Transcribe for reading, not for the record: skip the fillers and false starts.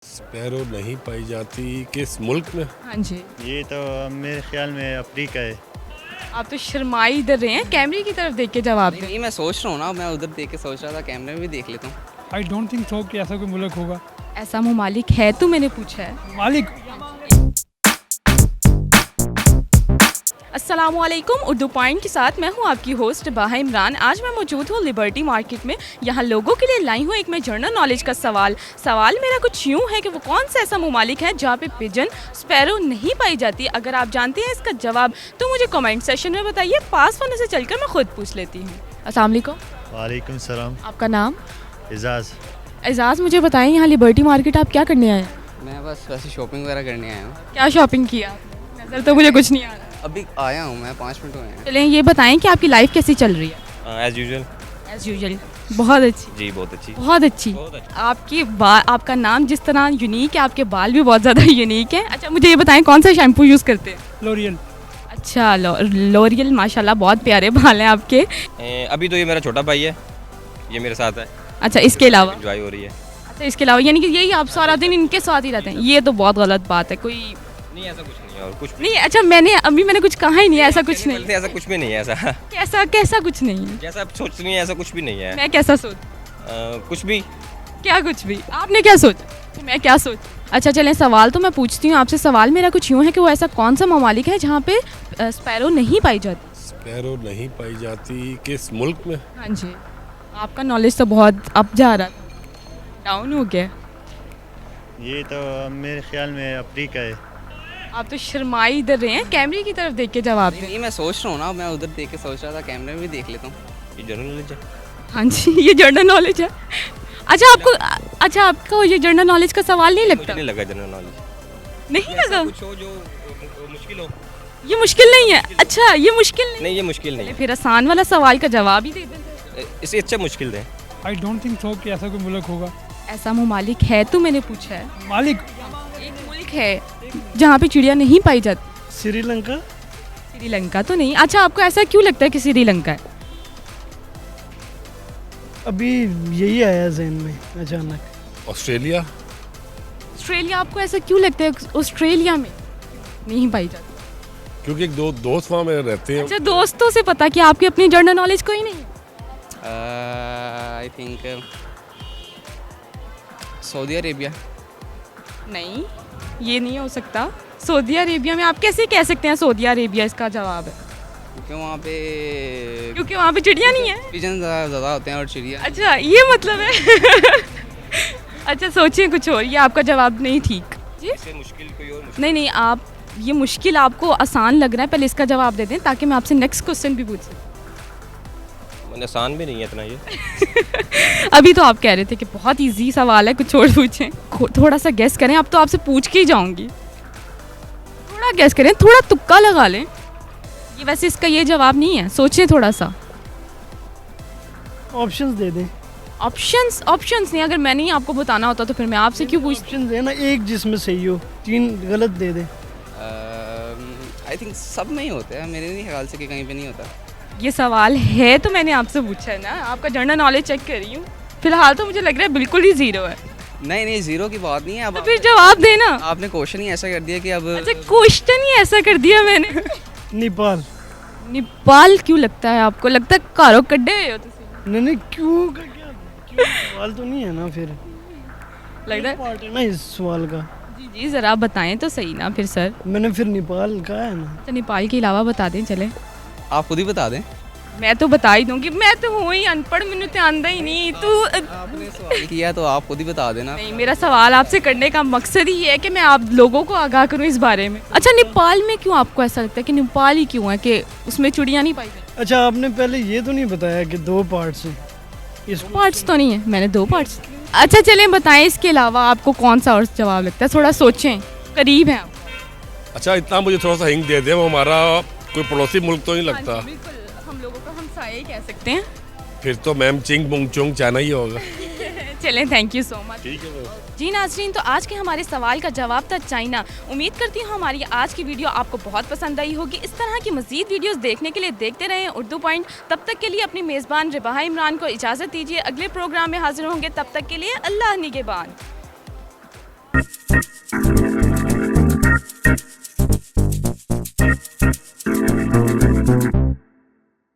Sparrow नहीं पाई जाती किस मुल्क में? हाँ जी। ये तो मेरे ख्याल में अफ्रीका है। आप तो शर्माई इधर रहे हैं, कैमरे की तरफ देख के जवाब नहीं दें। नहीं, मैं सोच रहा हूँ ना, मैं उधर देख के सोच रहा था, कैमरे में भी देख लेता हूँ। आई डोंट थिंक सो कि ऐसा कोई मुल्क होगा। ऐसा ममालिक है तो मैंने पूछा है। मालिक अस्सलामुअलैकुम, उर्दू पॉइंट के साथ मैं हूं आपकी होस्ट बाहा इमरान। आज मैं मौजूद हूं लिबर्टी मार्केट में। यहां लोगों के लिए लाई हूं एक मैं जनरल नॉलेज का सवाल मेरा कुछ यूं है कि वो कौन सा ऐसा ममालिक है जहां पे पिजन स्पैरो नहीं पाई जाती। अगर आप जानते हैं इसका जवाब तो मुझे कमेंट सेशन में बताइए। पास होने से चलकर मैं खुद पूछ लेती हूँ। अस्सलाम वालेकुम, वालेकुम सलाम। आपका नाम? एजाज। एजाज़, मुझे बताएं यहाँ लिबर्टी मार्केट आप क्या करने आए हैं? मैं बस वैसे शॉपिंग वगैरह करने आया हूँ। क्या शॉपिंग किया? नज़र तो मुझे कुछ नहीं आ रहा। अभी आया हूँ मैं, 5 मिनट हुए हैं। चलें ये बताएं कि आपकी लाइफ कैसी चल रही है? As usual. As usual. बहुत अच्छी, जी बहुत अच्छी। बहुत अच्छी। बहुत अच्छी। आपकी आपका नाम जिस तरह यूनिक है, आपके बाल भी बहुत ज़्यादा यूनिक है। अच्छा मुझे ये बताएं कौन सा शैम्पू यूज़ करते हैं? लोरियल। अच्छा लोरियल, माशाल्लाह बहुत प्यारे बाल हैं आपके। अभी तो ये मेरा छोटा भाई है, ये मेरे साथ है। अच्छा इसके अलावा? एंजॉय हो रही है। अच्छा इसके अलावा यानी कि यही आप सारा दिन इनके साथ ही रहते हैं? ये तो बहुत गलत बात है। कोई नहीं ऐसा कुछ नहीं है और कुछ नहीं। अच्छा मैंने कुछ कहा ही नहीं है, ऐसा कुछ नहीं। ऐसा कुछ भी नहीं है ऐसा। कैसा कैसा कुछ नहीं है? जैसा आप सोच रही हैं ऐसा कुछ भी नहीं है। मैं कैसा सोच? कुछ भी। क्या कुछ भी? आपने क्या सोचा तो मैं क्या सोच? अच्छा चलें सवाल तो मैं पूछती हूँ आपसे। सवाल मेरा कुछ यूँ है कि वो ऐसा कौन सा ममालिक है जहाँ पे स्पैरो नहीं पाई जाती? स्पैरो नहीं पाई जाती किस मुल्क में? हाँ जी, आपका नॉलेज तो बहुत अप जा रहा था, डाउन हो गया। ये तो मेरे ख्याल में अफ्रीका है। आप तो शर्माई इधर रहे हैं, कैमरे की तरफ देख के जवाब नहीं दें। नहीं, मैं सोच रहा हूँ ना, मैं उधर देख के सोच रहा था, कैमरे में भी देख लेता हूँ। ये जनरल नॉलेज है। हाँ जी ये जनरल नॉलेज है। अच्छा आपको ये जनरल नॉलेज का सवाल नहीं लगता? मुझे नहीं लगा जनरल नॉलेज। नहीं लगा? कुछ हो जो मुश्किल हो। ये मुश्किल नहीं है? अच्छा ये मुश्किल नहीं? नहीं ये मुश्किल नहीं चले है। फिर आसान वाला सवाल का जवाब ही दे दें। इससे अच्छा मुश्किल दें। आई डोंट थिंक सो कि ऐसा कोई मुल्क होगा। ऐसा ममालिक है तो मैंने पूछा है। मालिक एक मुल्क है जहाँ पे चिड़िया नहीं पाई जाती। श्रीलंका। श्रीलंका तो नहीं। अच्छा आपको ऐसा क्यों लगता है कि श्रीलंका है? अभी यही आया जहन में अचानक। ऑस्ट्रेलिया। ऑस्ट्रेलिया, आपको ऐसा क्यों लगता है ऑस्ट्रेलिया में नहीं पाई जाती? क्योंकि एक दो दोस्त वहाँ में रहते हैं। अच्छा दोस्तों से पता कि आपकी अपनी जनरल नॉलेज कोई नहीं है? I think Saudi Arabia. नहीं ये नहीं हो सकता। सऊदी अरेबिया में आप कैसे कह सकते हैं सऊदी अरेबिया इसका जवाब है? क्योंकि वहाँ पे क्योंकि वहाँ पे चिड़िया नहीं है। पिजन ज़्यादा होते हैं और चिड़िया। अच्छा ये मतलब है। अच्छा सोचिए कुछ और, ये आपका जवाब नहीं ठीक जी। इससे मुश्किल कोई और मुश्किल। नहीं आप ये मुश्किल आपको आसान लग रहा है, पहले इसका जवाब दे दें ताकि मैं आपसे नेक्स्ट क्वेश्चन भी पूछ सकूं। मैंने आसान भी नहीं है इतना ये। अभी तो आप कह रहे थे कि बहुत इजी सवाल है, कुछ और पूछें। थोड़ा सा गेस करें। अब तो आपसे पूछ के ही जाऊंगी। थोड़ा गेस करें, थोड़ा तुक्का लगा लें। ये वैसे इसका ये जवाब नहीं है, सोचें थोड़ा सा। ऑप्शंस दे दें। ऑप्शंस नहीं, अगर मैंने ही आपको बताना होता तो फिर मैं आपसे क्यों पूछती? ऑप्शन दे ना, एक जिसमें सही हो, 3 गलत दे दे। आई थिंक सब में ही होते हैं, मेरे नहीं ख्याल से कि कहीं पे नहीं होता। ये सवाल है तो मैंने आपसे पूछा है ना, आपका जनरल नॉलेज चेक कर रही हूँ। फिलहाल तो मुझे लग रहा है बिल्कुल ही जीरो है। नहीं नहीं, जीरो की बात नहीं है। अब तो फिर जवाब देना। आपने क्वेश्चन ही ऐसा कर दिया कि अब अच्छा क्वेश्चन ही ऐसा कर दिया मैंने। नेपाल। नेपाल क्यों लगता है आपको? लगता है कारो कड्डे हो तुसी? नहीं क्यों का क्यों सवाल तो नहीं है ना, फिर लग रहा है। पार्ट है ना इस सवाल का। जी ज़रा बताएं तो सही ना फिर सर। मैंने फिर नेपाल कहा है ना। अच्छा नेपाल के अलावा बता दें चले। आप खुद ही बता दें। मैं तो बता ही दूंगी, मैं तो हूँ ही अनपढ़, मैंने तो आंदा ही नहीं। तू आपने सवाल किया तो आप खुद ही बता देना। नहीं, मेरा सवाल आपसे करने का मकसद ही है कि मैं आप लोगों को आगाह करूँ इस बारे में। अच्छा नेपाल में क्यों आपको ऐसा लगता है कि नेपाल ही क्यों है कि उसमें चिड़िया नहीं पाई जाती? अच्छा आपने पहले ये तो नहीं बताया कि 2 पार्ट्स हैं इस। पार्ट्स तो नहीं है, मैंने 2 पार्ट्स। अच्छा चलें बताएं इसके अलावा आपको कौन सा और जवाब लगता है? थोड़ा सोचें, करीब हैं आप। अच्छा इतना मुझे थोड़ा सा हिंट दे दे, वो हमारा कोई पड़ोसी मुल्क तो नहीं लगता। हाँ जी, बिल्कुल हम लोगों का हमसाया ही कह सकते हैं। फिर तो मैम चिंग मुंग चुंग चाना ही होगा। चलें थैंक यू सो मच। ठीक है मैम। जी नाज़रीन, तो आज के हमारे सवाल का जवाब था चाइना। उम्मीद करती हूँ हमारी आज की वीडियो आपको बहुत पसंद आई होगी। इस तरह की मज़ीद वीडियोस देखने के लिए देखते रहें उर्दू पॉइंट। तब तक के लिए अपनी मेज़बान रिबाहा इमरान को इजाज़त दीजिए। अगले प्रोग्राम में हाजिर होंगे, तब तक के लिए अल्लाह निगहबान। है।